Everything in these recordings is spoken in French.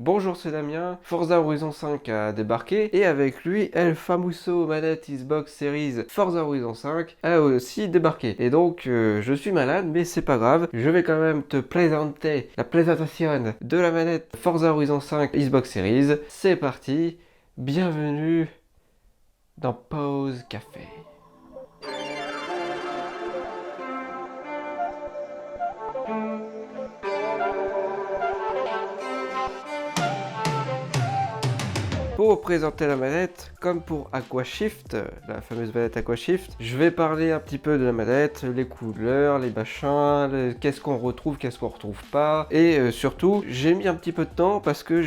Bonjour, c'est Damien. Forza Horizon 5 a débarqué et avec lui, El Famoso manette Xbox Series Forza Horizon 5 a aussi débarqué. Et donc, je suis malade, mais c'est pas grave. Je vais quand même te présenter la présentation de la manette Forza Horizon 5 Xbox Series. C'est parti. Bienvenue dans Pause Café. Pour présenter la manette, comme pour Aquashift, la fameuse manette Aquashift, je vais parler un petit peu de la manette, les couleurs, les machins, qu'est-ce qu'on retrouve, qu'est-ce qu'on retrouve pas. Et surtout, j'ai mis un petit peu de temps parce que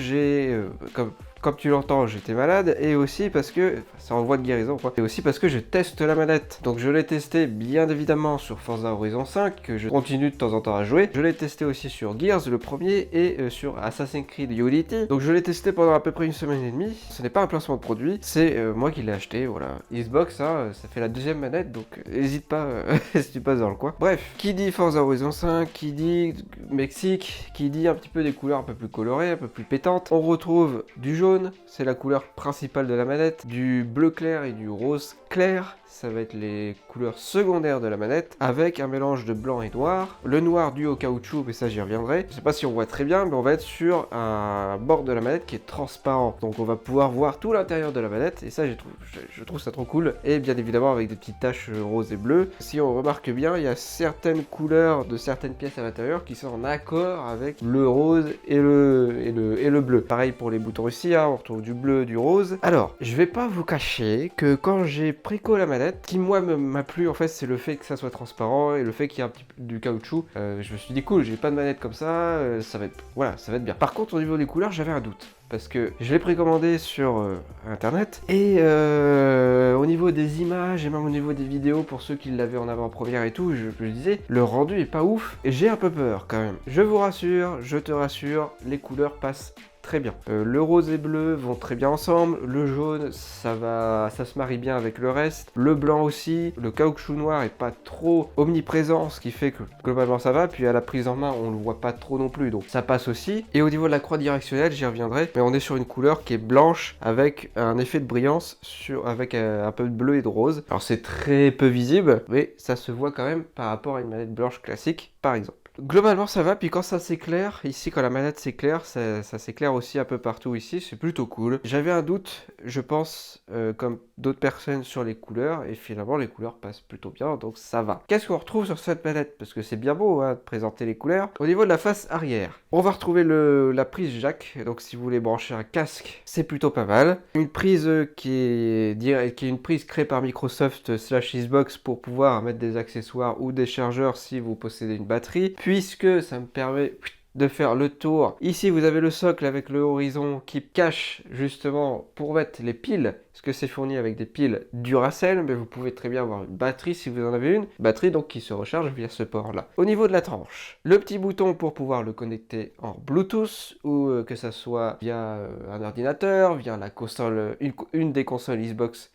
comme tu l'entends, j'étais malade, et aussi parce que, c'est en voie de guérison quoi, et aussi parce que je teste la manette. Donc je l'ai testé bien évidemment sur Forza Horizon 5, que je continue de temps en temps à jouer. Je l'ai testé aussi sur Gears, le premier, et sur Assassin's Creed Unity. Donc je l'ai testé pendant à peu près une semaine et demie. Ce n'est pas un placement de produit, c'est moi qui l'ai acheté, voilà. Xbox, hein, ça fait la deuxième manette, donc n'hésite pas si tu passes dans le coin. Bref, qui dit Forza Horizon 5, qui dit Mexique, qui dit un petit peu des couleurs un peu plus colorées, un peu plus pétantes, on retrouve du jaune, c'est la couleur principale de la manette, du bleu clair et du rose clair, ça va être les couleurs secondaires de la manette, avec un mélange de blanc et noir. Le noir dû au caoutchouc, mais ça j'y reviendrai. Je sais pas si on voit très bien, mais on va être sur un bord de la manette qui est transparent. Donc on va pouvoir voir tout l'intérieur de la manette, et ça je trouve ça trop cool. Et bien évidemment avec des petites taches roses et bleues. Si on remarque bien, il y a certaines couleurs de certaines pièces à l'intérieur qui sont en accord avec le rose et le bleu. Pareil pour les boutons ici, hein, on retrouve du bleu, du rose. Alors, je vais pas vous cacher que quand j'ai préco la manette, qui moi m'a plu en fait, c'est le fait que ça soit transparent et le fait qu'il y ait un petit peu du caoutchouc. Je me suis dit cool, j'ai pas de manette comme ça, ça va être bien. Par contre, au niveau des couleurs, j'avais un doute. Parce que je l'ai précommandé sur internet et au niveau des images et même au niveau des vidéos pour ceux qui l'avaient en avant-première et tout, je disais le rendu est pas ouf et j'ai un peu peur quand même. Je vous rassure, je te rassure, les couleurs passent très bien. Le rose et bleu vont très bien ensemble, le jaune ça se marie bien avec le reste, le blanc aussi, le caoutchouc noir est pas trop omniprésent, ce qui fait que globalement ça va, puis à la prise en main on le voit pas trop non plus, donc ça passe aussi. Et au niveau de la croix directionnelle, j'y reviendrai, mais on est sur une couleur qui est blanche avec un effet de brillance avec un peu de bleu et de rose. Alors c'est très peu visible, mais ça se voit quand même par rapport à une manette blanche classique par exemple. Globalement ça va, puis quand ça s'éclaire, ici quand la manette s'éclaire, ça s'éclaire aussi un peu partout ici, c'est plutôt cool. J'avais un doute, je pense, comme d'autres personnes sur les couleurs, et finalement les couleurs passent plutôt bien, donc ça va. Qu'est-ce qu'on retrouve sur cette manette? Parce que c'est bien beau hein, de présenter les couleurs. Au niveau de la face arrière, on va retrouver la prise jack, donc si vous voulez brancher un casque, c'est plutôt pas mal. Une prise qui est une prise créée par Microsoft / Xbox pour pouvoir mettre des accessoires ou des chargeurs si vous possédez une batterie. Puisque ça me permet de faire le tour. Ici, vous avez le socle avec le horizon qui cache justement pour mettre les piles, parce que c'est fourni avec des piles Duracell, mais vous pouvez très bien avoir une batterie si vous en avez une. Batterie donc qui se recharge via ce port-là. Au niveau de la tranche, le petit bouton pour pouvoir le connecter en Bluetooth, ou que ça soit via un ordinateur, via la console, une des consoles Xbox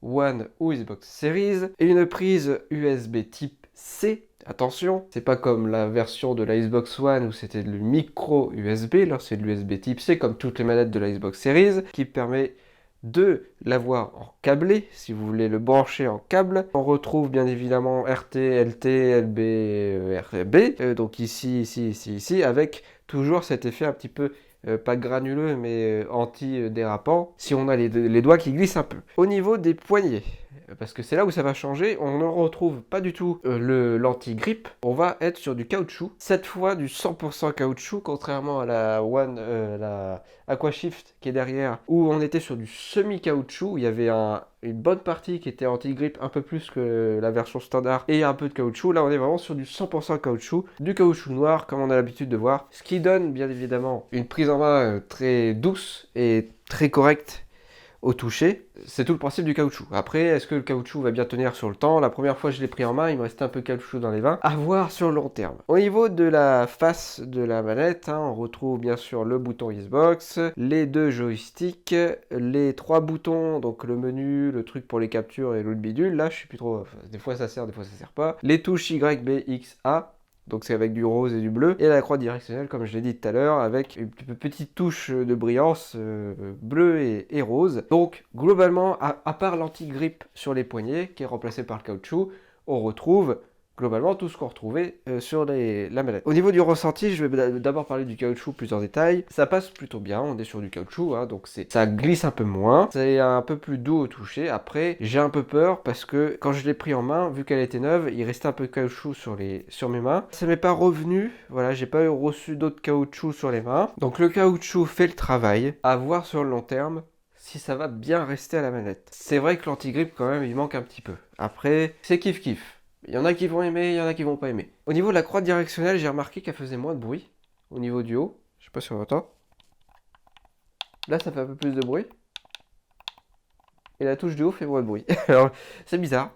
One ou Xbox Series, et une prise USB type C. Attention, c'est pas comme la version de la Xbox One où c'était le micro USB, là c'est de l'USB type C comme toutes les manettes de la Xbox Series, qui permet de l'avoir en câblé, si vous voulez le brancher en câble. On retrouve bien évidemment RT, LT, LB, RB, donc ici, avec toujours cet effet un petit peu pas granuleux mais anti-dérapant, si on a les doigts qui glissent un peu. Au niveau des poignets, parce que c'est là où ça va changer, on ne retrouve pas du tout l'anti-grip, on va être sur du caoutchouc, cette fois du 100% caoutchouc, contrairement à la Aquashift qui est derrière, où on était sur du semi-caoutchouc, où il y avait une bonne partie qui était anti-grip, un peu plus que la version standard, et un peu de caoutchouc. Là on est vraiment sur du 100% caoutchouc, du caoutchouc noir comme on a l'habitude de voir, ce qui donne bien évidemment une prise en main très douce et très correcte au toucher. C'est tout le principe du caoutchouc. Après, est-ce que le caoutchouc va bien tenir sur le temps? La première fois que je l'ai pris en main, il me restait un peu de caoutchouc dans les vins. À voir sur le long terme. Au niveau de la face de la manette, hein, on retrouve bien sûr le bouton Xbox, les deux joysticks, les trois boutons, donc le menu, le truc pour les captures et l'autre bidule. Là, je suis plus trop... Des fois ça sert, des fois ça sert pas. Les touches Y, B, X, A. Donc c'est avec du rose et du bleu. Et la croix directionnelle, comme je l'ai dit tout à l'heure, avec une petite touche de brillance bleu et rose. Donc globalement, à part l'anti-grippe sur les poignets, qui est remplacé par le caoutchouc, on retrouve globalement tout ce qu'on retrouvait sur la manette. Au niveau du ressenti, je vais d'abord parler du caoutchouc plus en détail. Ça passe plutôt bien, on est sur du caoutchouc, hein, donc ça glisse un peu moins. C'est un peu plus doux au toucher. Après, j'ai un peu peur parce que quand je l'ai pris en main, vu qu'elle était neuve, il restait un peu de caoutchouc sur mes mains. Ça m'est pas revenu, voilà, j'ai pas reçu d'autres caoutchouc sur les mains. Donc le caoutchouc fait le travail, à voir sur le long terme si ça va bien rester à la manette. C'est vrai que l'anti-grippe quand même, il manque un petit peu. Après, c'est kiff-kiff. Il y en a qui vont aimer, il y en a qui vont pas aimer. Au niveau de la croix directionnelle, j'ai remarqué qu'elle faisait moins de bruit. Au niveau du haut, je sais pas si on entend. Là, ça fait un peu plus de bruit. Et la touche du haut fait moins de bruit. Alors, c'est bizarre.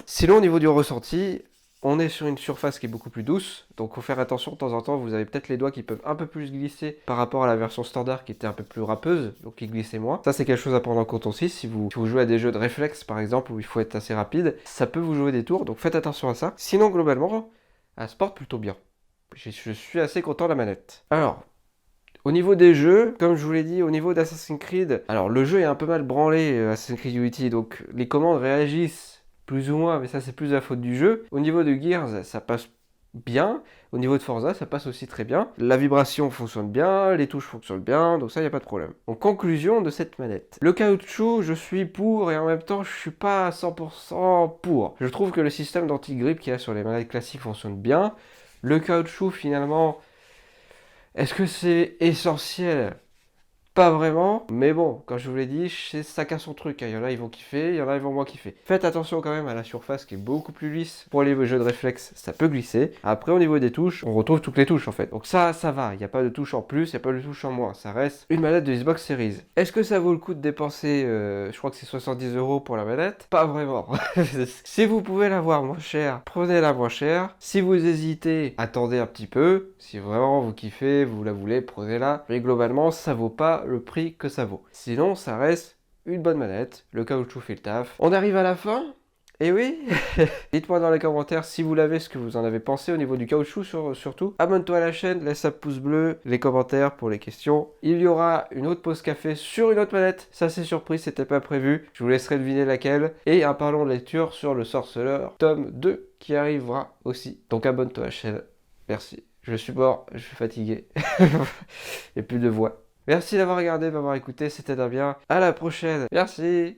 Sinon, au niveau du ressenti, on est sur une surface qui est beaucoup plus douce. Donc, faut faire attention de temps en temps. Vous avez peut-être les doigts qui peuvent un peu plus glisser par rapport à la version standard qui était un peu plus râpeuse. Donc, qui glissait moins. Ça, c'est quelque chose à prendre en compte aussi. Si vous jouez à des jeux de réflexe, par exemple, où il faut être assez rapide, ça peut vous jouer des tours. Donc, faites attention à ça. Sinon, globalement, elle se porte plutôt bien. Je suis assez content de la manette. Alors, au niveau des jeux, comme je vous l'ai dit, au niveau d'Assassin's Creed, alors le jeu est un peu mal branlé, Assassin's Creed Unity, donc les commandes réagissent plus ou moins, mais ça c'est plus la faute du jeu. Au niveau de Gears, ça passe bien. Au niveau de Forza, ça passe aussi très bien. La vibration fonctionne bien, les touches fonctionnent bien, donc ça, il n'y a pas de problème. En conclusion de cette manette, le caoutchouc, je suis pour et en même temps, je suis pas à 100% pour. Je trouve que le système d'anti-grippe qu'il y a sur les manettes classiques fonctionne bien. Le caoutchouc, finalement, est-ce que c'est essentiel? Pas vraiment, mais bon, comme je vous l'ai dit, chacun son truc, hein. Il y en a ils vont kiffer, il y en a ils vont moins kiffer. Faites attention quand même à la surface qui est beaucoup plus lisse. Pour les jeux de réflexe, ça peut glisser. Après, au niveau des touches, on retrouve toutes les touches en fait. Donc ça va, il n'y a pas de touche en plus, il n'y a pas de touche en moins. Ça reste une manette de Xbox Series. Est-ce que ça vaut le coup de dépenser, je crois que c'est 70 € pour la manette? Pas vraiment. Si vous pouvez l'avoir moins cher, prenez-la moins chère. Si vous hésitez, attendez un petit peu. Si vraiment vous kiffez, vous la voulez, prenez-la. Mais globalement, ça vaut pas le prix que ça vaut. Sinon, ça reste une bonne manette, le caoutchouc fait le taf. On arrive à la fin. Et oui, dites-moi dans les commentaires si vous l'avez, ce que vous en avez pensé au niveau du caoutchouc surtout. Abonne-toi à la chaîne, laisse un pouce bleu, les commentaires pour les questions. Il y aura une autre pause café sur une autre manette. Ça c'est surprise, c'était pas prévu. Je vous laisserai deviner laquelle. Et un parlons de lecture sur le Sorceleur, tome 2, qui arrivera aussi. Donc abonne-toi à la chaîne. Merci. Je suis mort, je suis fatigué. Et plus de voix. Merci d'avoir regardé, d'avoir écouté, c'était bien. À la prochaine. Merci.